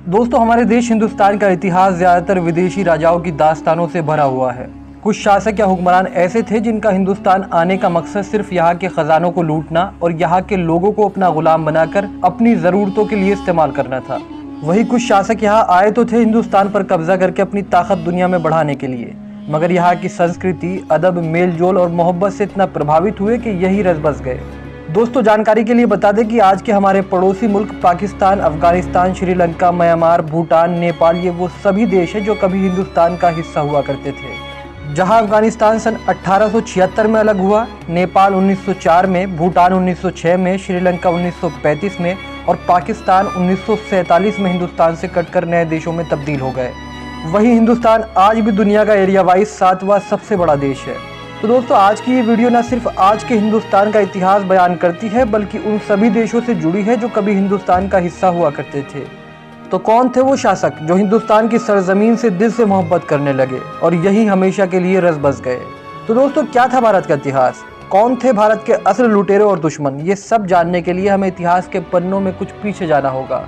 दोस्तों, हमारे देश हिंदुस्तान का इतिहास ज्यादातर विदेशी राजाओं की दास्तानों से भरा हुआ है। कुछ शासक या हुक्मरान ऐसे थे जिनका हिंदुस्तान आने का मकसद सिर्फ यहाँ के खजानों को लूटना और यहाँ के लोगों को अपना गुलाम बनाकर अपनी जरूरतों के लिए इस्तेमाल करना था। वही कुछ शासक यहाँ आए तो थे हिंदुस्तान पर कब्जा करके अपनी ताकत दुनिया में बढ़ाने के लिए, मगर यहाँ की संस्कृति, अदब, मेलजोल और मोहब्बत से इतना प्रभावित हुए कि यही रस बस गए। दोस्तों, जानकारी के लिए बता दें कि आज के हमारे पड़ोसी मुल्क पाकिस्तान, अफगानिस्तान, श्रीलंका, म्यांमार, भूटान, नेपाल, ये वो सभी देश हैं जो कभी हिंदुस्तान का हिस्सा हुआ करते थे। जहां अफगानिस्तान सन 1876 में अलग हुआ, नेपाल 1904 में, भूटान 1906 में, श्रीलंका 1935 में और पाकिस्तान 1947 में हिंदुस्तान से कटकर नए देशों में तब्दील हो गए। वही हिंदुस्तान आज भी दुनिया का एरिया वाइज 7वां सबसे बड़ा देश है। तो दोस्तों, आज की ये वीडियो न सिर्फ आज के हिंदुस्तान का इतिहास बयान करती है, बल्कि उन सभी देशों से जुड़ी है जो कभी हिंदुस्तान का हिस्सा हुआ करते थे। तो कौन थे वो शासक जो हिंदुस्तान की सरजमीन से दिल से मोहब्बत करने लगे और यही हमेशा के लिए रस बस गए। तो दोस्तों, क्या था भारत का इतिहास? कौन थे भारत के असल लुटेरे और दुश्मन? ये सब जानने के लिए हमें इतिहास के पन्नों में कुछ पीछे जाना होगा।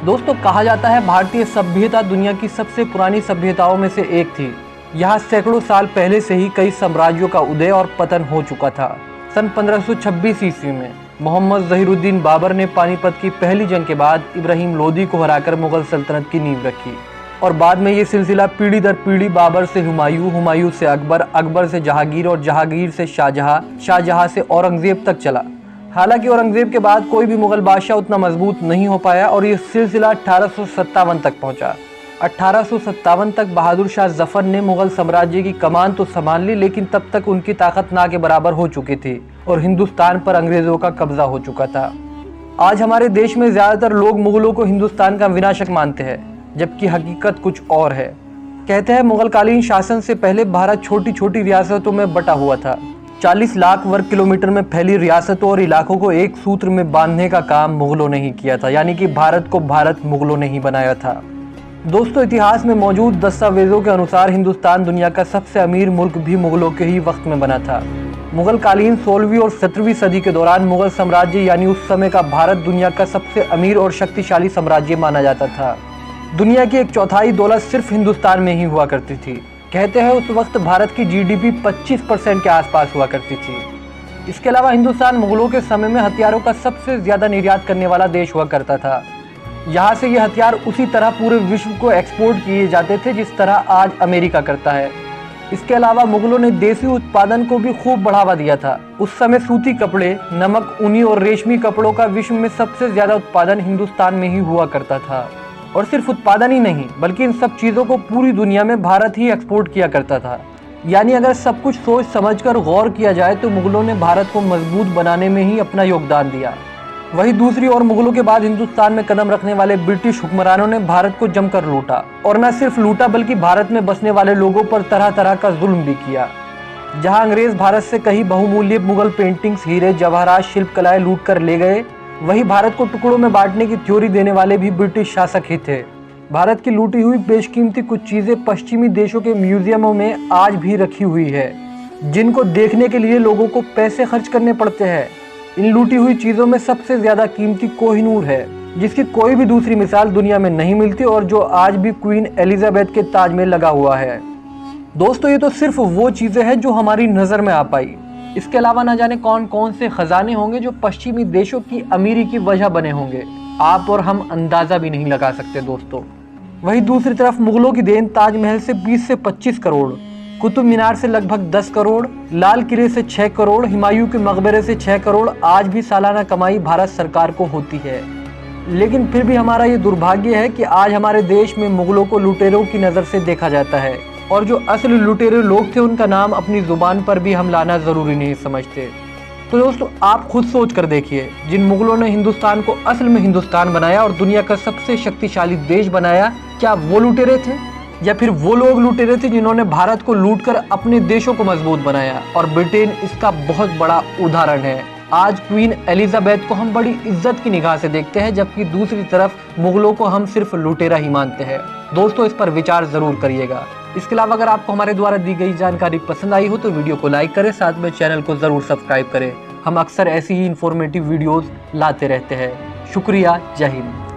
दोस्तों, कहा जाता है भारतीय सभ्यता दुनिया की सबसे पुरानी सभ्यताओं में से एक थी। यहाँ सैकड़ों साल पहले से ही कई साम्राज्यों का उदय और पतन हो चुका था। सन 1526 ईस्वी में मोहम्मद जहीरुद्दीन बाबर ने पानीपत की पहली जंग के बाद इब्राहिम लोदी को हराकर मुगल सल्तनत की नींव रखी और बाद में ये सिलसिला पीढ़ी दर पीढ़ी बाबर से हुमायूं, हुमायूं से अकबर, अकबर से जहांगीर और जहांगीर से शाहजहां, शाहजहां से औरंगजेब तक चला। हालांकि औरंगजेब के बाद कोई भी मुगल बादशाह उतना मजबूत नहीं हो पाया और ये सिलसिला 1857 तक पहुंचा। 1857 तक बहादुर शाह जफर ने मुगल साम्राज्य की कमान तो संभाल ली, लेकिन तब तक उनकी ताकत ना के बराबर हो चुकी थी और हिंदुस्तान पर अंग्रेजों का कब्जा हो चुका था। आज हमारे देश में ज्यादातर लोग मुगलों को हिंदुस्तान का विनाशक मानते हैं, जबकि हकीकत कुछ और है। कहते हैं मुगलकालीन शासन से पहले भारत छोटी छोटी रियासतों में बटा हुआ था। 40 लाख वर्ग किलोमीटर में फैली रियासतों और इलाकों को एक सूत्र में बांधने का काम मुगलों ने ही किया था, यानी कि भारत को भारत मुगलों ने ही बनाया था। दोस्तों, इतिहास में मौजूद दस्तावेजों के अनुसार हिंदुस्तान दुनिया का सबसे अमीर मुल्क भी मुगलों के ही वक्त में बना था। मुगलकालीन 16वीं और 17वीं सदी के दौरान मुगल साम्राज्य यानी उस समय का भारत दुनिया का सबसे अमीर और शक्तिशाली साम्राज्य माना जाता था। दुनिया की 1/4 दौलत सिर्फ हिंदुस्तान में ही हुआ करती थी। कहते हैं उस वक्त भारत की GDP 25% के आसपास हुआ करती थी। इसके अलावा हिंदुस्तान मुगलों के समय में हथियारों का सबसे ज्यादा निर्यात करने वाला देश हुआ करता था। यहाँ से ये हथियार उसी तरह पूरे विश्व को एक्सपोर्ट किए जाते थे जिस तरह आज अमेरिका करता है। इसके अलावा मुगलों ने देसी उत्पादन को भी खूब बढ़ावा दिया था। उस समय सूती कपड़े, नमक, ऊनी और रेशमी कपड़ों का विश्व में सबसे ज्यादा उत्पादन हिंदुस्तान में ही हुआ करता था। और सिर्फ उत्पादन ही नहीं, बल्कि इन सब चीजों को पूरी दुनिया में भारत ही एक्सपोर्ट किया करता था। यानी अगर सब कुछ सोच समझकर गौर किया जाए तो मुगलों ने भारत को मजबूत बनाने में ही अपना योगदान दिया। वही दूसरी ओर मुगलों के बाद हिंदुस्तान में कदम रखने वाले ब्रिटिश हुक्मरानों ने भारत को जमकर लूटा और न सिर्फ लूटा बल्कि भारत में बसने वाले लोगों पर तरह तरह का जुल्म भी किया। जहां अंग्रेज भारत से कई बहुमूल्य मुगल पेंटिंग्स, हीरे, जवाहरात, शिल्प कलाएं लूट कर ले गए, वही भारत को टुकड़ों में बांटने की थ्योरी देने वाले भी ब्रिटिश शासक ही थे। भारत की लूटी हुई बेशकीमती कुछ चीजें पश्चिमी देशों के म्यूजियमों में आज भी रखी हुई है, जिनको देखने के लिए लोगों को पैसे खर्च करने पड़ते हैं। इन लूटी हुई चीजों में सबसे ज्यादा कीमती कोहिनूर है, जिसकी कोई भी दूसरी मिसाल दुनिया में नहीं मिलती और जो आज भी क्वीन एलिजाबेथ के ताज में लगा हुआ है। दोस्तों, ये तो सिर्फ वो चीजें हैं जो हमारी नजर में आ पाई। इसके अलावा न जाने कौन कौन से खजाने होंगे जो पश्चिमी देशों की अमीरी की वजह बने होंगे। आप और हम अंदाजा भी नहीं लगा सकते। दोस्तों, वही दूसरी तरफ मुगलों की देन ताजमहल से 20 से 25 करोड़, कुतुब मीनार से लगभग 10 करोड़, लाल किले से 6 करोड़, हुमायूं के मकबरे से 6 करोड़ आज भी सालाना कमाई भारत सरकार को होती है। लेकिन फिर भी हमारा ये दुर्भाग्य है कि आज हमारे देश में मुगलों को लुटेरों की नज़र से देखा जाता है और जो असली लुटेरे लोग थे उनका नाम अपनी जुबान पर भी हम लाना ज़रूरी नहीं समझते। तो दोस्तों, आप खुद सोच कर देखिए, जिन मुगलों ने हिंदुस्तान को असल में हिंदुस्तान बनाया और दुनिया का सबसे शक्तिशाली देश बनाया, क्या वो लुटेरे थे या फिर वो लोग लुटेरे थे जिन्होंने भारत को लूटकर अपने देशों को मजबूत बनाया? और ब्रिटेन इसका बहुत बड़ा उदाहरण है। आज क्वीन एलिजाबेथ को हम बड़ी इज्जत की निगाह से देखते हैं, जबकि दूसरी तरफ मुगलों को हम सिर्फ लुटेरा ही मानते हैं। दोस्तों, इस पर विचार जरूर करिएगा। इसके अलावा अगर आपको हमारे द्वारा दी गई जानकारी पसंद आई हो तो वीडियो को लाइक करें, साथ में चैनल को जरूर सब्सक्राइब करें। हम अक्सर ऐसी ही इंफॉर्मेटिव वीडियोस लाते रहते हैं। शुक्रिया। जय हिंद।